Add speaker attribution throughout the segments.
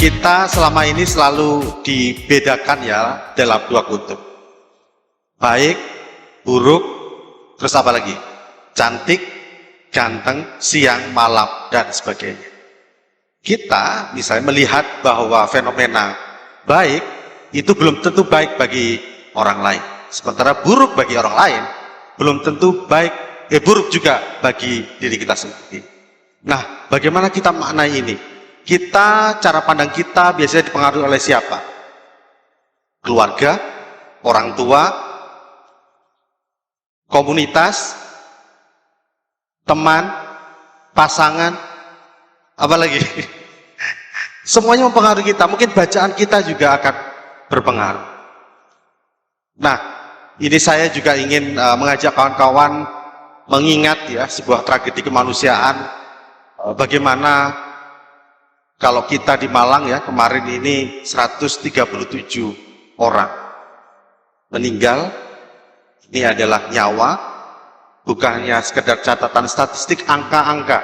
Speaker 1: Kita selama ini selalu dibedakan ya dalam dua kutub. Baik, buruk, terus apa lagi? Cantik, ganteng, siang, malam, dan sebagainya. Kita misalnya melihat bahwa fenomena baik itu belum tentu baik bagi orang lain. Sementara buruk bagi orang lain belum tentu buruk juga bagi diri kita sendiri. Nah, bagaimana kita maknai ini? Cara pandang kita biasanya dipengaruhi oleh siapa? Keluarga, orang tua, komunitas, teman, pasangan, apalagi semuanya mempengaruhi kita. Mungkin bacaan kita juga akan berpengaruh. Nah, ini saya juga ingin mengajak kawan-kawan mengingat ya sebuah tragedi kemanusiaan. Bagaimana kalau kita di Malang ya kemarin ini 137 orang meninggal. Ini adalah nyawa, bukannya sekedar catatan statistik, angka-angka.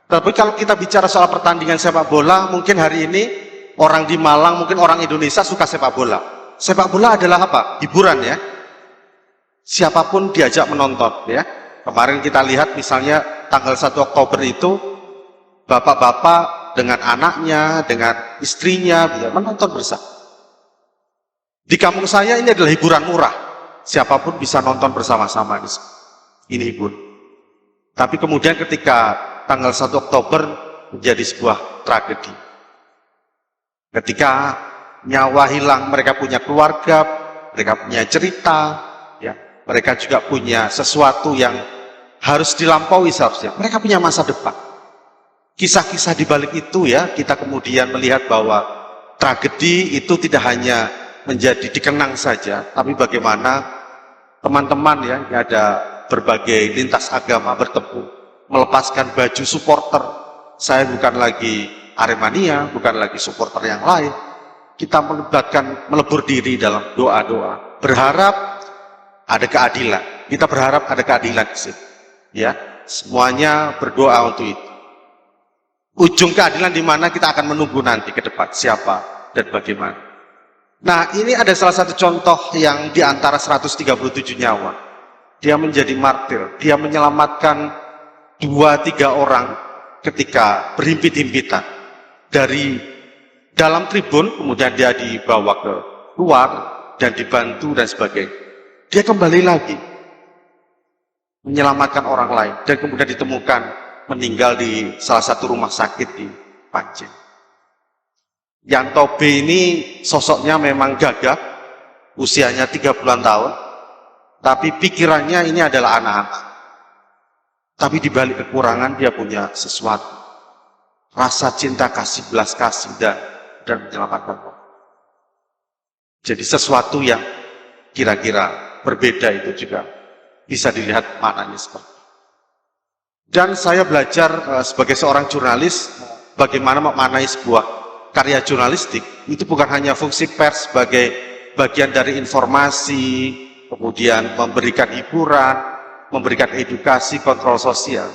Speaker 1: Tapi kalau kita bicara soal pertandingan sepak bola, mungkin hari ini orang di Malang, mungkin orang Indonesia suka sepak bola. Sepak bola adalah apa? Hiburan ya. Siapapun diajak menonton ya. Kemarin kita lihat misalnya tanggal 1 Oktober itu bapak-bapak dengan anaknya, dengan istrinya menonton bersama. Di kampung saya ini adalah hiburan murah. Siapapun bisa nonton bersama-sama. Ini hibur. Tapi kemudian ketika tanggal 1 Oktober menjadi sebuah tragedi. Ketika nyawa hilang, mereka punya keluarga, mereka punya cerita, ya, mereka juga punya sesuatu yang harus dilampaui seharusnya. Mereka punya masa depan. Kisah-kisah di balik itu ya, kita kemudian melihat bahwa tragedi itu tidak hanya menjadi dikenang saja, tapi bagaimana teman-teman ya, ada berbagai lintas agama bertemu, melepaskan baju supporter. Saya bukan lagi Aremania, bukan lagi supporter yang lain. Kita melebur diri dalam doa-doa, berharap ada keadilan. Kita berharap ada keadilan di sini. Ya, semuanya berdoa untuk itu. Ujung keadilan di mana kita akan menunggu nanti ke depan siapa dan bagaimana. Nah, ini ada salah satu contoh yang di antara 137 nyawa. Dia menjadi martir, dia menyelamatkan 2-3 orang ketika berhimpit-himpitan dari dalam tribun, kemudian dia dibawa ke luar dan dibantu dan sebagainya. Dia kembali lagi menyelamatkan orang lain dan kemudian ditemukan meninggal di salah satu rumah sakit di Pancen. Yanto B ini sosoknya memang gagah, usianya 3 bulan tahun, tapi pikirannya ini adalah anak-anak. Tapi di balik kekurangan dia punya sesuatu, rasa cinta kasih, belas kasih dan menyelamatkan orang. Jadi sesuatu yang kira-kira berbeda itu juga bisa dilihat maknanya seperti itu. Dan saya belajar sebagai seorang jurnalis bagaimana memaknai sebuah karya jurnalistik. Itu bukan hanya fungsi pers sebagai bagian dari informasi, kemudian memberikan hiburan, memberikan edukasi, kontrol sosial.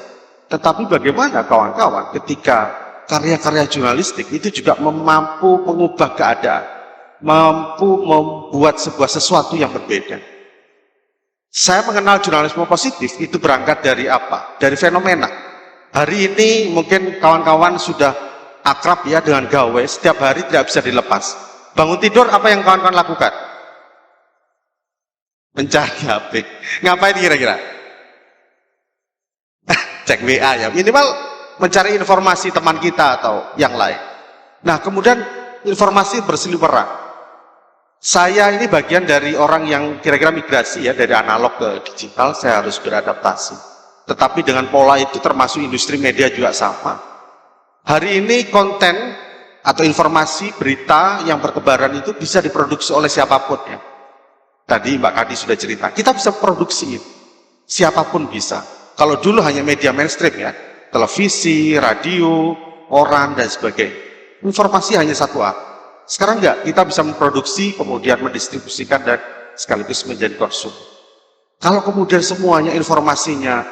Speaker 1: Tetapi bagaimana kawan-kawan ketika karya-karya jurnalistik itu juga mampu mengubah keadaan, mampu membuat sebuah sesuatu yang berbeda. Saya mengenal jurnalisme positif itu berangkat dari apa? Dari fenomena. Hari ini mungkin kawan-kawan sudah akrab ya dengan gawe, setiap hari tidak bisa dilepas. Bangun tidur apa yang kawan-kawan lakukan? Mencari HP. Ngapain kira-kira? Cek WA ya, minimal mencari informasi teman kita atau yang lain. Nah, kemudian informasi berseliweran. Saya ini bagian dari orang yang kira-kira migrasi ya, dari analog ke digital, saya harus beradaptasi. Tetapi dengan pola itu termasuk industri media juga sama. Hari ini konten atau informasi, berita yang bertebaran itu bisa diproduksi oleh siapapun ya. Tadi Mbak Kadi sudah cerita, kita bisa produksi itu. Siapapun bisa. Kalau dulu hanya media mainstream ya, televisi, radio, koran, dan sebagainya. Informasi hanya satu arah. Sekarang enggak, kita bisa memproduksi, kemudian mendistribusikan dan sekaligus menjadi konsumen. Kalau kemudian semuanya informasinya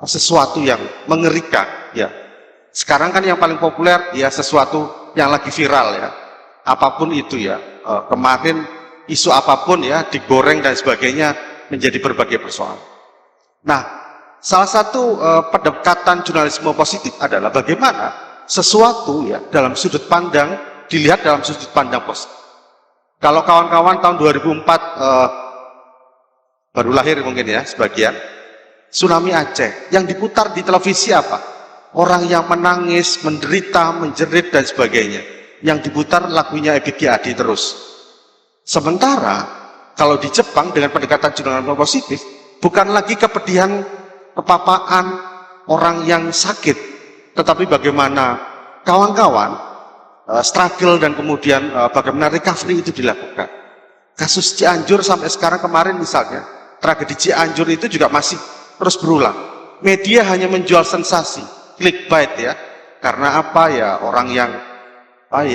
Speaker 1: sesuatu yang mengerikan, ya. Sekarang kan yang paling populer ya sesuatu yang lagi viral ya, apapun itu ya, kemarin isu apapun ya, digoreng dan sebagainya menjadi berbagai persoalan. Nah, salah satu pendekatan jurnalisme positif adalah bagaimana sesuatu ya dalam sudut pandang dilihat dalam sudut pandang positif. Kalau kawan-kawan tahun 2004 baru lahir mungkin ya sebagian, tsunami Aceh yang diputar di televisi apa? Orang yang menangis, menderita, menjerit dan sebagainya. Yang diputar lagunya Ebit G. Ade terus. Sementara kalau di Jepang dengan pendekatan jurnalisme positif, bukan lagi kepedihan, kepapaan orang yang sakit, tetapi bagaimana kawan-kawan struggle dan kemudian bagaimana recovery itu dilakukan. Kasus Cianjur sampai sekarang kemarin misalnya, tragedi Cianjur itu juga masih terus berulang. Media hanya menjual sensasi, clickbait ya, karena apa ya, orang yang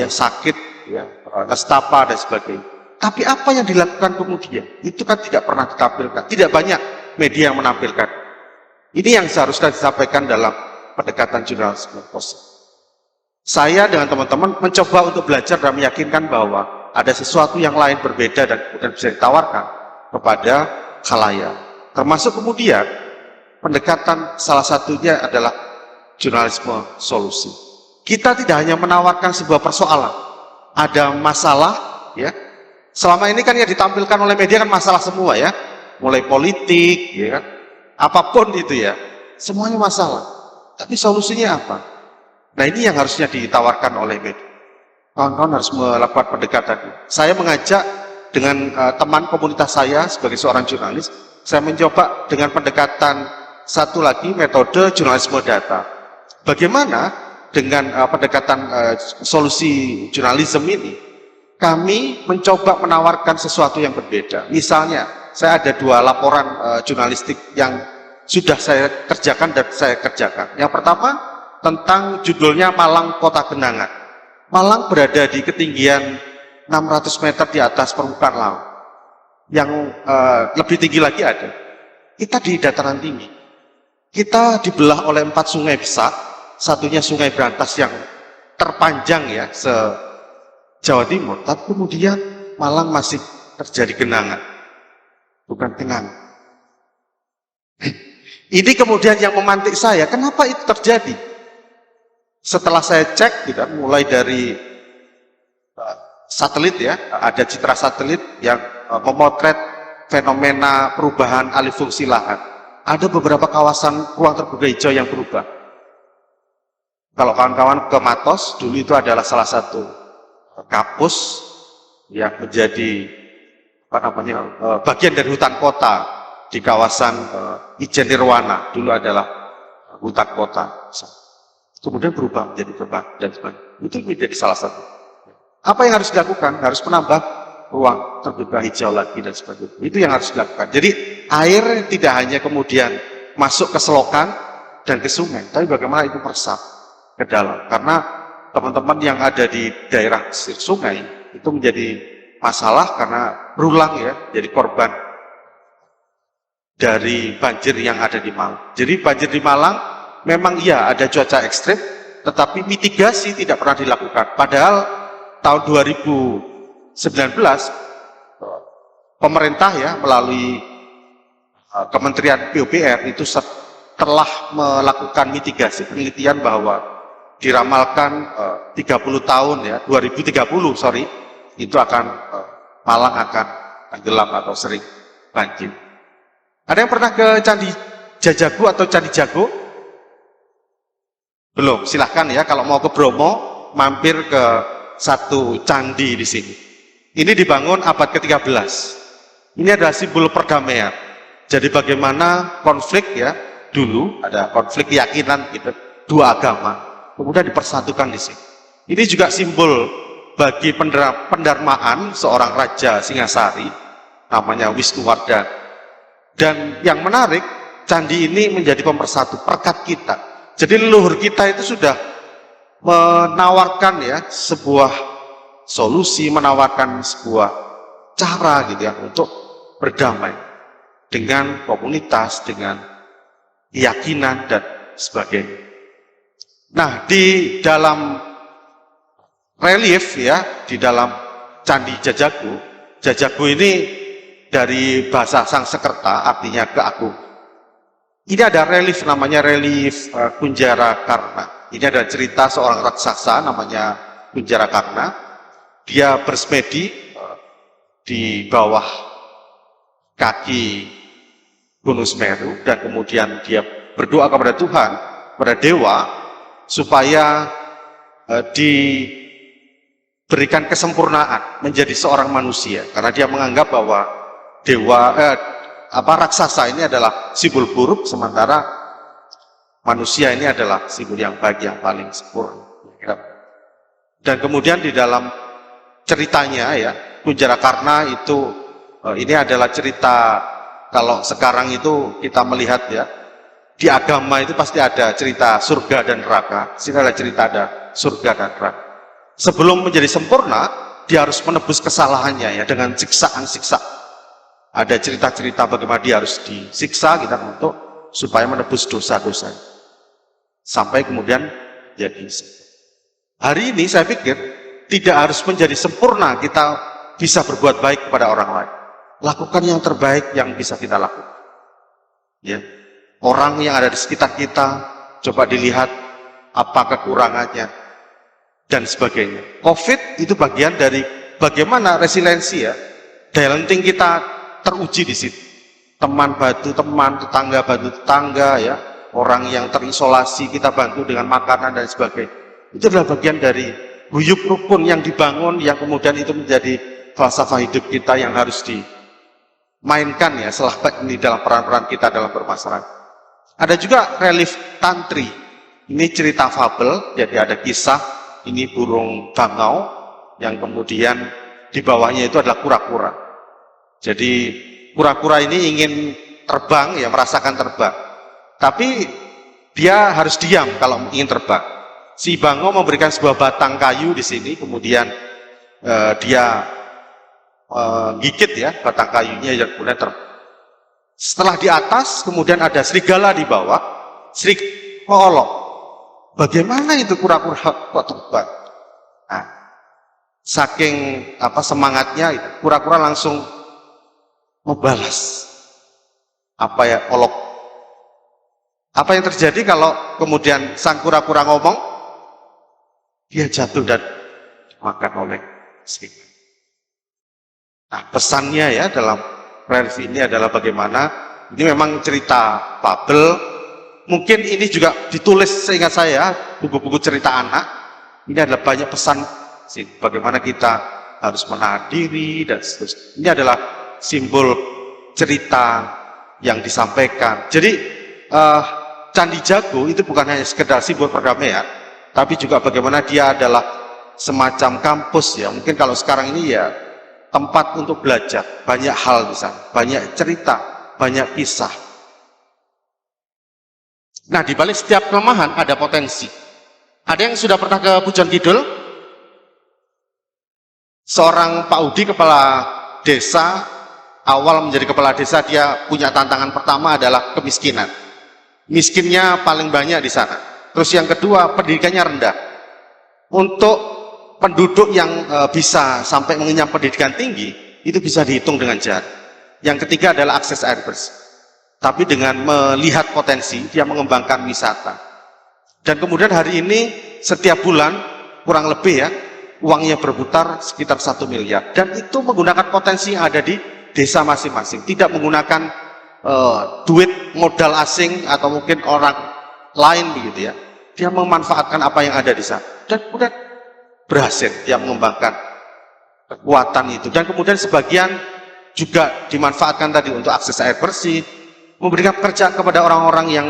Speaker 1: sakit ya, nestapa dan sebagainya. Tapi apa yang dilakukan kemudian itu kan tidak pernah ditampilkan, tidak banyak media yang menampilkan. Ini yang seharusnya disampaikan dalam pendekatan jurnalisme positif. Saya dengan teman-teman mencoba untuk belajar dan meyakinkan bahwa ada sesuatu yang lain berbeda dan kemudian bisa ditawarkan kepada khalayak. Termasuk kemudian pendekatan salah satunya adalah jurnalisme solusi. Kita tidak hanya menawarkan sebuah persoalan, ada masalah ya. Selama ini kan yang ditampilkan oleh media kan masalah semua ya, mulai politik ya kan, apapun itu ya, semuanya masalah. Tapi solusinya apa? Nah ini yang harusnya ditawarkan oleh media. Kawan-kawan harus melakukan pendekatan. Saya mengajak dengan teman komunitas saya sebagai seorang jurnalis, saya mencoba dengan pendekatan satu lagi metode jurnalisme data. Bagaimana dengan pendekatan solusi jurnalisme ini, kami mencoba menawarkan sesuatu yang berbeda. Misalnya, saya ada 2 laporan jurnalistik yang sudah saya kerjakan dan saya kerjakan. Yang pertama, tentang judulnya Malang Kota Genangan. Malang berada di ketinggian 600 meter di atas permukaan laut. Yang lebih tinggi lagi ada. Kita di dataran tinggi. Kita dibelah oleh 4 sungai besar. Satunya Sungai Brantas yang terpanjang ya se-Jawa Timur. Tapi kemudian Malang masih terjadi genangan. Bukan genangan. Ini kemudian yang memantik saya. Kenapa itu terjadi? Setelah saya cek, gitu, mulai dari satelit ya, ada citra satelit yang memotret fenomena perubahan alih fungsi lahan. Ada beberapa kawasan ruang terbuka hijau yang berubah. Kalau kawan-kawan ke Matos, dulu itu adalah salah satu kampus yang menjadi bagian dari hutan kota di kawasan Ijen Nirwana. Dulu adalah hutan kota. Kemudian berubah menjadi beban dan sebagainya. Itu menjadi salah satu. Apa yang harus dilakukan? Harus menambah ruang terbuka hijau lagi dan sebagainya. Itu yang harus dilakukan. Jadi air tidak hanya kemudian masuk ke selokan dan ke sungai, tapi bagaimana itu meresap ke dalam. Karena teman-teman yang ada di daerah pesisir sungai itu menjadi masalah karena berulang ya, jadi korban dari banjir yang ada di Malang. Jadi banjir di Malang memang iya ada cuaca ekstrim, tetapi mitigasi tidak pernah dilakukan. Padahal tahun 2019 pemerintah ya melalui Kementerian PUPR itu telah melakukan mitigasi penelitian bahwa diramalkan 30 tahun ya 2030 itu akan Malang akan tenggelam atau sering banjir. Ada yang pernah ke Candi Jajagu atau Candi Jago? Belum, silahkan ya kalau mau ke Bromo mampir ke satu candi di sini. Ini dibangun abad ke-13. Ini adalah simbol perdamaian. Jadi bagaimana konflik ya, dulu ada konflik keyakinan gitu, 2 agama, kemudian dipersatukan di sini. Ini juga simbol bagi pendarmaan seorang raja Singasari, namanya Wisnuwardana. Dan yang menarik, candi ini menjadi pemersatu, perekat kita. Jadi leluhur kita itu sudah menawarkan ya sebuah solusi, menawarkan sebuah cara gitu ya untuk berdamai dengan komunitas, dengan keyakinan dan sebagainya. Nah, di dalam relief ya di dalam Candi Jajagu. Jajagu ini dari bahasa Sanskerta artinya keagung. Ini ada relief namanya relief Kunjara Karna. Ini ada cerita seorang raksasa namanya Kunjara Karna. Dia bersemedi di bawah kaki Gunung Semeru dan kemudian dia berdoa kepada Tuhan, kepada dewa supaya diberikan kesempurnaan menjadi seorang manusia, karena dia menganggap bahwa raksasa ini adalah simbol buruk, sementara manusia ini adalah simbol yang baik, yang paling sempurna. Dan kemudian di dalam ceritanya ya, Kunjara Karna itu ini adalah cerita, kalau sekarang itu kita melihat ya, di agama itu pasti ada cerita surga dan neraka. Sini ada cerita ada surga dan neraka. Sebelum menjadi sempurna, dia harus menebus kesalahannya ya dengan siksaan-siksaan. Ada cerita-cerita bagaimana dia harus disiksa kita untuk supaya menebus dosa-dosa. Sampai kemudian jadi. Hari ini saya pikir tidak harus menjadi sempurna kita bisa berbuat baik kepada orang lain. Lakukan yang terbaik yang bisa kita lakukan. Ya. Orang yang ada di sekitar kita, coba dilihat apa kekurangannya dan sebagainya. COVID itu bagian dari bagaimana resiliensi ya. Daya lenting kita teruji di situ. Teman bantu teman, tetangga bantu tetangga ya. Orang yang terisolasi kita bantu dengan makanan dan sebagainya. Itu adalah bagian dari guyub rukun yang dibangun, yang kemudian itu menjadi falsafah hidup kita yang harus dimainkan ya selama ini dalam peran-peran kita dalam bermasyarakat. Ada juga relief tantri. Ini cerita fabel, jadi ada kisah ini burung bangau yang kemudian di bawahnya itu adalah kura-kura. Jadi kura-kura ini ingin terbang ya, merasakan terbang. Tapi dia harus diam kalau ingin terbang. Si bangau memberikan sebuah batang kayu di sini, kemudian dia gigit ya batang kayunya yang kemudian terbang. Setelah di atas, kemudian ada serigala di bawah, serigala. Bagaimana itu kura-kura kok terbang? Nah, saking semangatnya, kura-kura langsung membalas olok. Apa yang terjadi kalau kemudian sang kura-kura ngomong? Dia jatuh dan makan oleh serigala. Nah, pesannya ya dalam relief ini adalah bagaimana, ini memang cerita fabel, mungkin ini juga ditulis seingat saya, buku-buku cerita anak, ini adalah banyak pesan, bagaimana kita harus menahan diri, dan seterusnya. Ini adalah simbol cerita yang disampaikan. Jadi, Candi Jago itu bukan hanya sekedar simbol perdamaian, tapi juga bagaimana dia adalah semacam kampus ya, mungkin kalau sekarang ini ya, tempat untuk belajar, banyak hal di sana, banyak cerita, banyak kisah. Nah, di balik setiap kelemahan ada potensi. Ada yang sudah pernah ke Pujon Kidul? Seorang Pak Udi, kepala desa, awal menjadi kepala desa, dia punya tantangan pertama adalah kemiskinan. Miskinnya paling banyak di sana. Terus yang kedua, pendidikannya rendah. Untuk penduduk yang bisa sampai mengenyam pendidikan tinggi, itu bisa dihitung dengan jari. Yang ketiga adalah akses air bersih. Tapi dengan melihat potensi, dia mengembangkan wisata. Dan kemudian hari ini, setiap bulan, kurang lebih ya, uangnya berputar sekitar 1 miliar. Dan itu menggunakan potensi yang ada di desa masing-masing. Tidak menggunakan duit modal asing atau mungkin orang lain begitu ya. Dia memanfaatkan apa yang ada di sana. Dan kemudian berhasil dia mengembangkan kekuatan itu, dan kemudian sebagian juga dimanfaatkan tadi untuk akses air bersih, memberikan pekerjaan kepada orang-orang yang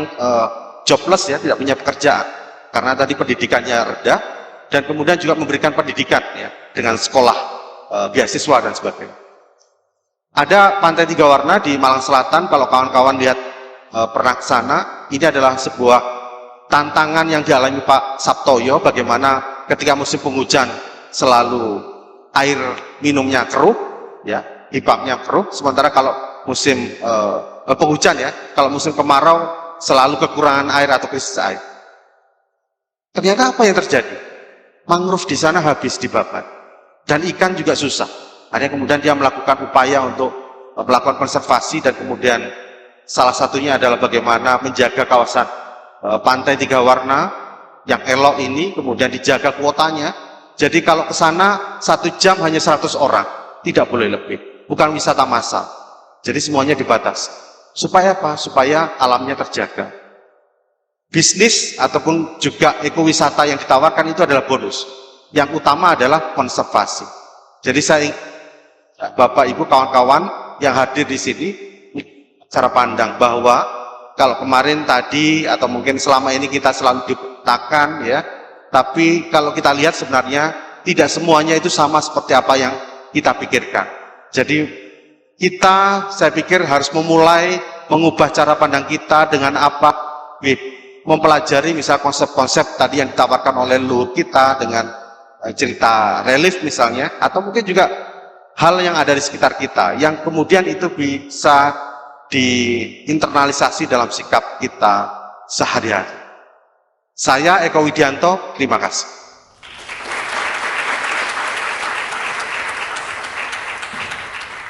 Speaker 1: jobless ya, tidak punya pekerjaan karena tadi pendidikannya rendah, dan kemudian juga memberikan pendidikan ya dengan sekolah beasiswa dan sebagainya. Ada Pantai Tiga Warna di Malang Selatan, kalau kawan-kawan lihat pernah ke sana, ini adalah sebuah tantangan yang dialami Pak Sabtoyo, bagaimana ketika musim penghujan selalu air minumnya keruh, ya, hibahnya keruh. Sementara kalau musim penghujan ya, kalau musim kemarau selalu kekurangan air atau krisis air. Ternyata apa yang terjadi? mangrove di sana habis dibakar. Dan ikan juga susah. Akhirnya kemudian dia melakukan upaya untuk melakukan konservasi, dan kemudian salah satunya adalah bagaimana menjaga kawasan pantai tiga warna yang elok ini, kemudian dijaga kuotanya. Jadi kalau ke sana 1 jam hanya 100 orang, tidak boleh lebih. Bukan wisata massal. Jadi semuanya dibatasi. Supaya apa? Supaya alamnya terjaga. Bisnis ataupun juga ekowisata yang ditawarkan itu adalah bonus. Yang utama adalah konservasi. Jadi saya, Bapak Ibu kawan-kawan yang hadir di sini, cara pandang bahwa kalau kemarin tadi atau mungkin selama ini kita selalu dipetakan ya, tapi kalau kita lihat sebenarnya tidak semuanya itu sama seperti apa yang kita pikirkan. Jadi kita, saya pikir harus memulai mengubah cara pandang kita dengan apa? Mempelajari misal konsep-konsep tadi yang ditawarkan oleh leluhur kita dengan cerita relief misalnya, atau mungkin juga hal yang ada di sekitar kita, yang kemudian itu bisa diinternalisasi dalam sikap kita sehari-hari. Saya Eko Widianto, terima kasih.